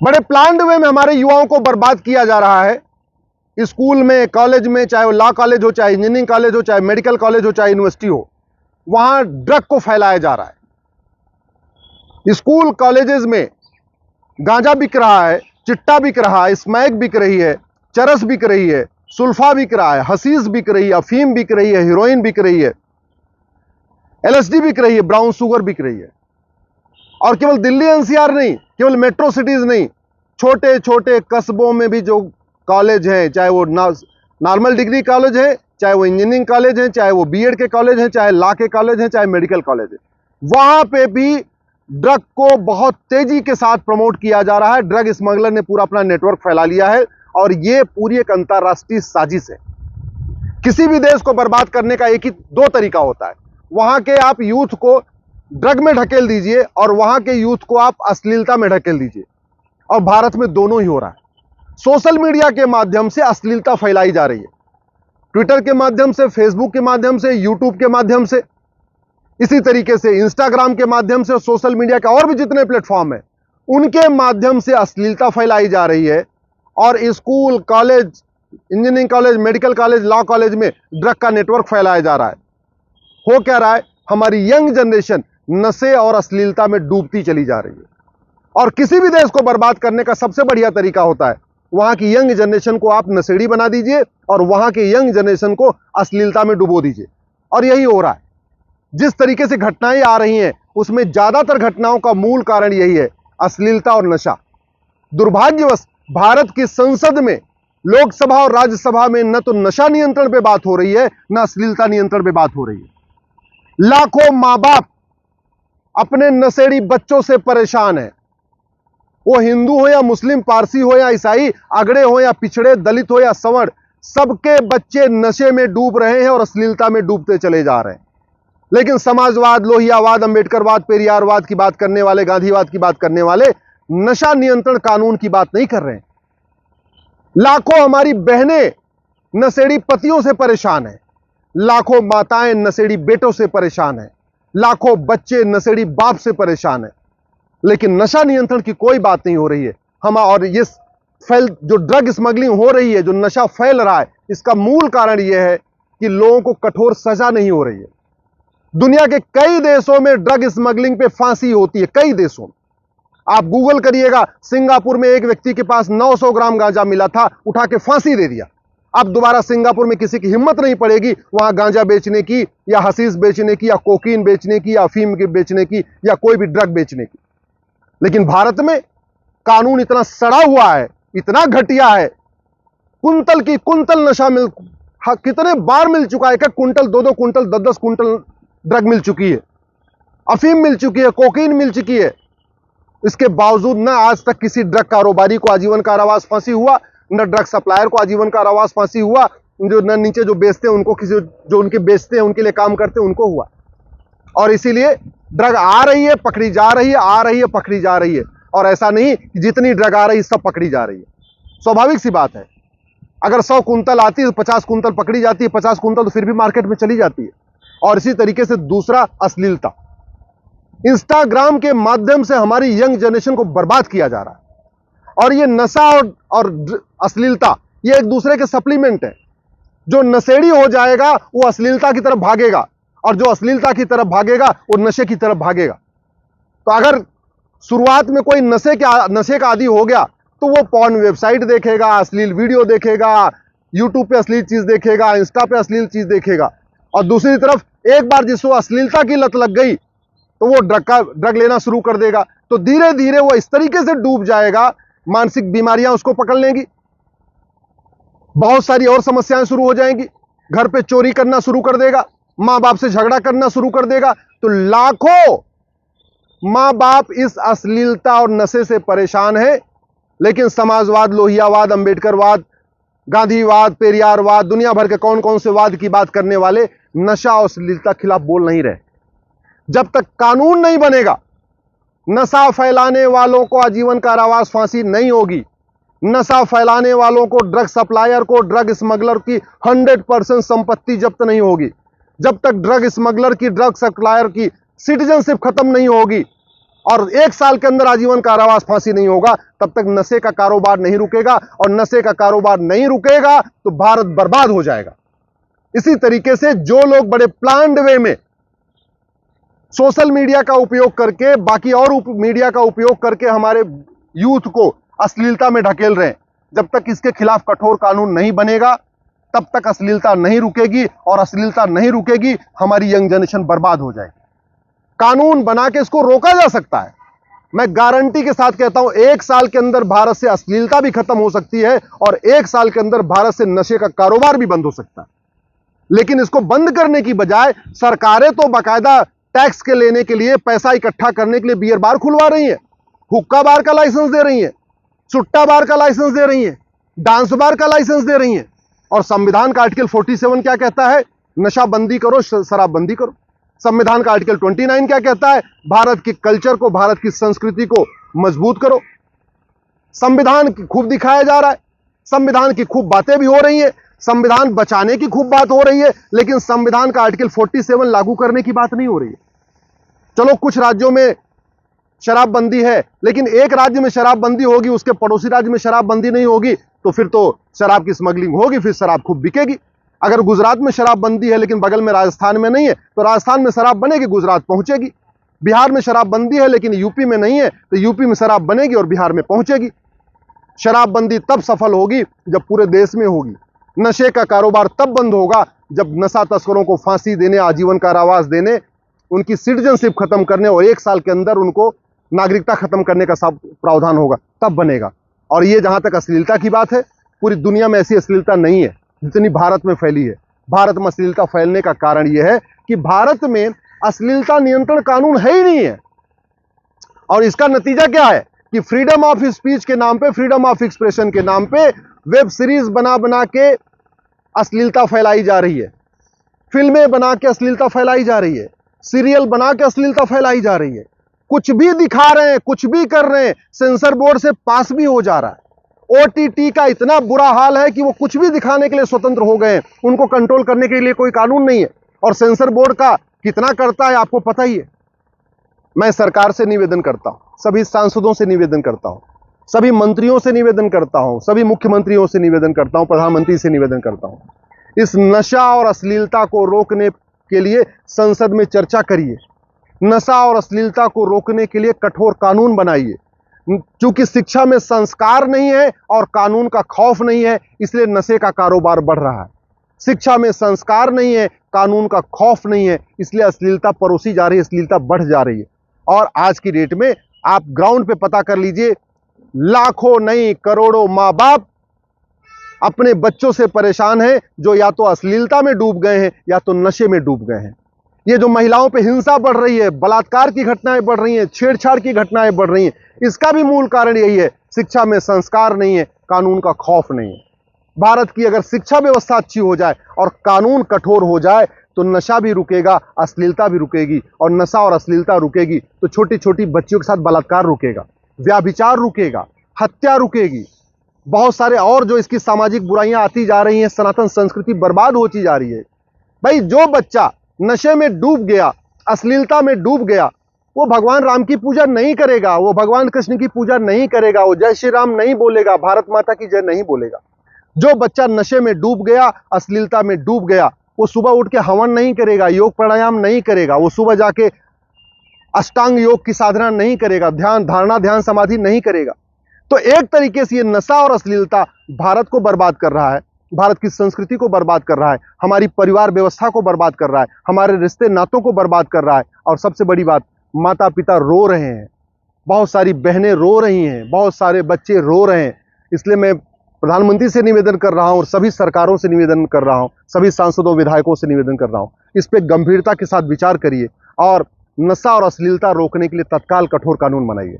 बड़े प्लान्ड वे में हमारे युवाओं को बर्बाद किया जा रहा है। स्कूल में, कॉलेज में, चाहे वो लॉ कॉलेज हो, चाहे इंजीनियरिंग कॉलेज हो, चाहे मेडिकल कॉलेज हो, चाहे यूनिवर्सिटी हो, वहां ड्रग को फैलाया जा रहा है। स्कूल कॉलेजेस में गांजा बिक रहा है, चिट्टा बिक रहा है, स्मैक बिक रही है, चरस बिक रही है, सुल्फा बिक रहा है, हशीश बिक रही है, अफीम बिक रही है, हीरोइन बिक रही है, एलएसडी बिक रही है, ब्राउन शुगर बिक रही है। और केवल दिल्ली एनसीआर नहीं, केवल मेट्रो सिटीज नहीं, छोटे छोटे कस्बों में भी जो कॉलेज हैं, चाहे वो नॉर्मल डिग्री कॉलेज है, चाहे वो इंजीनियरिंग कॉलेज है, चाहे वो बीएड के कॉलेज हैं, चाहे लॉ के कॉलेज हैं, चाहे मेडिकल कॉलेज है, वहां पे भी ड्रग को बहुत तेजी के साथ प्रमोट किया जा रहा है। ड्रग स्मगलर ने पूरा अपना नेटवर्क फैला लिया है और यह पूरी एक अंतरराष्ट्रीय साजिश है। किसी भी देश को बर्बाद करने का एक ही दो तरीका होता है, वहां के आप यूथ को ड्रग में ढकेल दीजिए और वहां के यूथ को आप अश्लीलता में ढकेल दीजिए। और भारत में दोनों ही हो रहा है। सोशल मीडिया के माध्यम से अश्लीलता फैलाई जा रही है, ट्विटर के माध्यम से, फेसबुक के माध्यम से, यूट्यूब के माध्यम से, इसी तरीके से इंस्टाग्राम के माध्यम से, सोशल मीडिया के और भी जितने प्लेटफॉर्म है उनके माध्यम से अश्लीलता फैलाई जा रही है। और school, college, engineering college, medical college, law college में ड्रग का नेटवर्क फैलाया जा रहा है। हो क्या रहा है, हमारी यंग जनरेशन नशे और अश्लीलता में डूबती चली जा रही है। और किसी भी देश को बर्बाद करने का सबसे बढ़िया तरीका होता है, वहां की यंग जनरेशन को आप नशेड़ी बना दीजिए और वहां के यंग जनरेशन को अश्लीलता में डुबो दीजिए। और यही हो रहा है। जिस तरीके से घटनाएं आ रही हैं उसमें ज्यादातर घटनाओं का मूल कारण यही है, अश्लीलता और नशा। दुर्भाग्यवश भारत की संसद में, लोकसभा और राज्यसभा में न तो नशा नियंत्रण पे बात हो रही है, न अश्लीलता नियंत्रण पे बात हो रही है। लाखों मां बाप अपने नशेड़ी बच्चों से परेशान है। वो हिंदू हो या मुस्लिम, पारसी हो या ईसाई, अगड़े हो या पिछड़े, दलित हो या सवर्ण, सबके बच्चे नशे में डूब रहे हैं और अश्लीलता में डूबते चले जा रहे हैं। लेकिन समाजवाद, लोहियावाद, अंबेडकरवाद, पेरियारवाद की बात करने वाले, गांधीवाद की बात करने वाले नशा नियंत्रण कानून की बात नहीं कर रहे हैं। लाखों हमारी बहनें नशेड़ी पतियों से परेशान हैं, लाखों माताएं नशेड़ी बेटों से परेशान हैं, लाखों बच्चे नशेड़ी बाप से परेशान हैं। लेकिन नशा नियंत्रण की कोई बात नहीं हो रही है। और ये जो ड्रग स्मगलिंग हो रही है, जो नशा फैल रहा है, इसका मूल कारण यह है कि लोगों को कठोर सजा नहीं हो रही है। दुनिया के कई देशों में ड्रग स्मगलिंग पे फांसी होती है, कई देशों में। आप गूगल करिएगा, सिंगापुर में एक व्यक्ति के पास 900 ग्राम गांजा मिला था, उठा के फांसी दे दिया। अब दोबारा सिंगापुर में किसी की हिम्मत नहीं पड़ेगी वहां गांजा बेचने की, या हशीश बेचने की, या कोकीन बेचने की, या अफीम बेचने की, या कोई भी ड्रग बेचने की। लेकिन भारत में कानून इतना सड़ा हुआ है, इतना घटिया है, कुंतल की कुंतल नशा कितने बार मिल चुका है, 1 कुंटल, 2-2 कुंटल, 10-10 कुंटल ड्रग मिल चुकी है, अफीम मिल चुकी है, कोकीन मिल चुकी है। इसके बावजूद न आज तक किसी ड्रग कारोबारी को आजीवन कारावास फांसी हुआ, न ड्रग सप्लायर को आजीवन कारावास फांसी हुआ, जो न नीचे जो बेचते हैं उनको, किसी जो उनके बेचते हैं, उनके लिए काम करते हैं, उनको हुआ। और इसीलिए ड्रग आ रही है, पकड़ी जा रही है, आ रही है, पकड़ी जा रही है। और ऐसा नहीं कि जितनी ड्रग आ रही है सब पकड़ी जा रही है। स्वाभाविक सी बात है, अगर 100 कुंतल आती है तो 50 कुंतल पकड़ी जाती है, 50 कुंतल तो फिर भी मार्केट में चली जाती है। और इसी तरीके से दूसरा, अश्लीलता। इंस्टाग्राम के माध्यम से हमारी यंग जनरेशन को बर्बाद किया जा रहा है। और ये नशा और अश्लीलता, ये एक दूसरे के सप्लीमेंट है। जो नशेड़ी हो जाएगा वो अश्लीलता की तरफ भागेगा, और जो अश्लीलता की तरफ भागेगा वो नशे की तरफ भागेगा। तो अगर शुरुआत में कोई नशे का आदी हो गया तो वो पॉर्न वेबसाइट देखेगा, अश्लील वीडियो देखेगा, यूट्यूब पे अश्लील चीज देखेगा, इंस्टा पे अश्लील चीज देखेगा। और दूसरी तरफ एक बार जिसको अश्लीलता की लत लग गई तो वो ड्रग लेना शुरू कर देगा। तो धीरे धीरे वो इस तरीके से डूब जाएगा, मानसिक बीमारियां उसको पकड़ लेंगी, बहुत सारी और समस्याएं शुरू हो जाएंगी, घर पे चोरी करना शुरू कर देगा, मां बाप से झगड़ा करना शुरू कर देगा। तो लाखों मां बाप इस अश्लीलता और नशे से परेशान है। लेकिन समाजवाद, लोहियावाद, अंबेडकरवाद, गांधीवाद, पेरियारवाद, दुनिया भर के कौन कौन से वाद की बात करने वाले नशा और अश्लीलता के खिलाफ बोल नहीं रहे। जब तक कानून नहीं बनेगा, नशा फैलाने वालों को आजीवन कारावास फांसी नहीं होगी, नशा फैलाने वालों को, ड्रग सप्लायर को, ड्रग स्मगलर की 100% संपत्ति जब्त नहीं होगी, जब तक ड्रग स्मगलर की, ड्रग सप्लायर की सिटीजनशिप खत्म नहीं होगी, और 1 साल के अंदर आजीवन कारावास फांसी नहीं होगा, तब तक नशे का कारोबार नहीं रुकेगा। और नशे का कारोबार नहीं रुकेगा तो भारत बर्बाद हो जाएगा। इसी तरीके से जो लोग बड़े प्लान्ड वे में सोशल मीडिया का उपयोग करके, बाकी और मीडिया का उपयोग करके हमारे यूथ को अश्लीलता में ढकेल रहे हैं, जब तक इसके खिलाफ कठोर कानून नहीं बनेगा तब तक अश्लीलता नहीं रुकेगी। और अश्लीलता नहीं रुकेगी, हमारी यंग जनरेशन बर्बाद हो जाएगी। कानून बना के इसको रोका जा सकता है। मैं गारंटी के साथ कहता हूं 1 साल के अंदर भारत से अश्लीलता भी खत्म हो सकती है और 1 साल के अंदर भारत से नशे का कारोबार भी बंद हो सकता है। लेकिन इसको बंद करने की बजाय सरकारें तो बाकायदा टैक्स के लेने के लिए, पैसा इकट्ठा करने के लिए बियर बार खुलवा रही है, हुक्का बार का लाइसेंस दे रही है, सुट्टा बार का लाइसेंस दे रही है, डांस बार का लाइसेंस दे रही है। और संविधान का आर्टिकल 47 क्या कहता है? नशा बंदी करो, शराब बंदी करो। संविधान का आर्टिकल 29 क्या कहता है? भारत के कल्चर को, भारत की संस्कृति को मजबूत करो। संविधान खूब दिखाया जा रहा है, संविधान की खूब बातें भी हो रही है, संविधान बचाने की खूब बात हो रही है, लेकिन संविधान का आर्टिकल 47 लागू करने की बात नहीं हो रही है। चलो कुछ राज्यों में शराबबंदी है, लेकिन एक राज्य में शराबबंदी होगी, उसके पड़ोसी राज्य में शराबबंदी नहीं होगी, तो फिर तो शराब की स्मगलिंग होगी, फिर शराब खूब बिकेगी। अगर गुजरात में शराबबंदी है लेकिन बगल में राजस्थान में नहीं है, तो राजस्थान में शराब बनेगी, गुजरात पहुंचेगी। बिहार में शराबबंदी है लेकिन यूपी में नहीं है, तो यूपी में शराब बनेगी और बिहार में पहुंचेगी। शराबबंदी तब सफल होगी जब पूरे देश में होगी। नशे का कारोबार तब बंद होगा जब नशा तस्करों को फांसी देने, आजीवन कारावास देने, उनकी सिटीजनशिप खत्म करने और 1 साल के अंदर उनको नागरिकता खत्म करने का सब प्रावधान होगा, तब बनेगा। और ये जहां तक अश्लीलता की बात है, पूरी दुनिया में ऐसी अश्लीलता नहीं है जितनी भारत में फैली है। भारत में अश्लीलता फैलने का कारण यह है कि भारत में अश्लीलता नियंत्रण कानून है ही नहीं है। और इसका नतीजा क्या है कि फ्रीडम ऑफ स्पीच के नाम पे, फ्रीडम ऑफ एक्सप्रेशन के नाम पे वेब सीरीज बना बना के अश्लीलता फैलाई जा रही है, फिल्में बना के अश्लीलता फैलाई जा रही है, सीरियल बना के अश्लीलता फैलाई जा रही है। कुछ भी दिखा रहे हैं, कुछ भी कर रहे हैं, सेंसर बोर्ड से पास भी हो जा रहा है। ओटीटी का इतना बुरा हाल है कि वो कुछ भी दिखाने के लिए स्वतंत्र हो गए हैं, उनको कंट्रोल करने के लिए कोई कानून नहीं है। और सेंसर बोर्ड का कितना करता है आपको पता ही है। मैं सरकार से निवेदन करता हूं, सभी सांसदों से निवेदन करता हूं, सभी मंत्रियों से निवेदन करता हूं, सभी मुख्यमंत्रियों से निवेदन करता हूं, प्रधानमंत्री से निवेदन करता हूं, इस नशा और अश्लीलता को रोकने के लिए संसद में चर्चा करिए। नशा और अश्लीलता को रोकने के लिए कठोर कानून बनाइए। क्योंकि शिक्षा में संस्कार नहीं है और कानून का खौफ नहीं है, इसलिए नशे का कारोबार बढ़ रहा है। शिक्षा में संस्कार नहीं है, कानून का खौफ नहीं है, इसलिए अश्लीलता परोसी जा रही है, अश्लीलता बढ़ जा रही है। और आज की डेट में आप ग्राउंड पे पता कर लीजिए, लाखों नहीं करोड़ों माँ बाप अपने बच्चों से परेशान हैं, जो या तो अश्लीलता में डूब गए हैं या तो नशे में डूब गए हैं। ये जो महिलाओं पे हिंसा बढ़ रही है, बलात्कार की घटनाएं बढ़ रही हैं, छेड़छाड़ की घटनाएं बढ़ रही हैं, इसका भी मूल कारण यही है, शिक्षा में संस्कार नहीं है, कानून का खौफ नहीं है। भारत की अगर शिक्षा व्यवस्था अच्छी हो जाए और कानून कठोर हो जाए तो नशा भी रुकेगा, अश्लीलता भी रुकेगी। और नशा और अश्लीलता रुकेगी तो छोटी छोटी बच्चियों के साथ बलात्कार रुकेगा, व्यभिचार रुकेगा, हत्या रुकेगी, बहुत सारे और जो इसकी सामाजिक बुराइयां आती जा रही हैं, सनातन संस्कृति बर्बाद होती जा रही है। भाई जो बच्चा नशे में डूब गया, अश्लीलता में डूब गया, वो भगवान राम की पूजा नहीं करेगा, वो भगवान कृष्ण की पूजा नहीं करेगा, वो जय श्री राम नहीं बोलेगा, भारत माता की जय नहीं बोलेगा। जो बच्चा नशे में डूब गया, अश्लीलता में डूब गया, वो सुबह उठ के हवन नहीं करेगा, योग प्राणायाम नहीं करेगा, वो सुबह जाके अष्टांग योग की साधना नहीं करेगा, ध्यान धारणा ध्यान समाधि नहीं करेगा। तो एक तरीके से ये नशा और अश्लीलता भारत को बर्बाद कर रहा है, भारत की संस्कृति को बर्बाद कर रहा है, हमारी परिवार व्यवस्था को बर्बाद कर रहा है, हमारे रिश्ते नातों को बर्बाद कर रहा है। और सबसे बड़ी बात, माता पिता रो रहे हैं, बहुत सारी बहनें रो रही हैं, बहुत सारे बच्चे रो रहे हैं। इसलिए मैं प्रधानमंत्री से निवेदन कर रहा हूं और सभी सरकारों से निवेदन कर रहा हूं, सभी सांसदों विधायकों से निवेदन कर रहा हूं, इस पे गंभीरता के साथ विचार करिए और नशा और अश्लीलता रोकने के लिए तत्काल कठोर कानून बनाइए।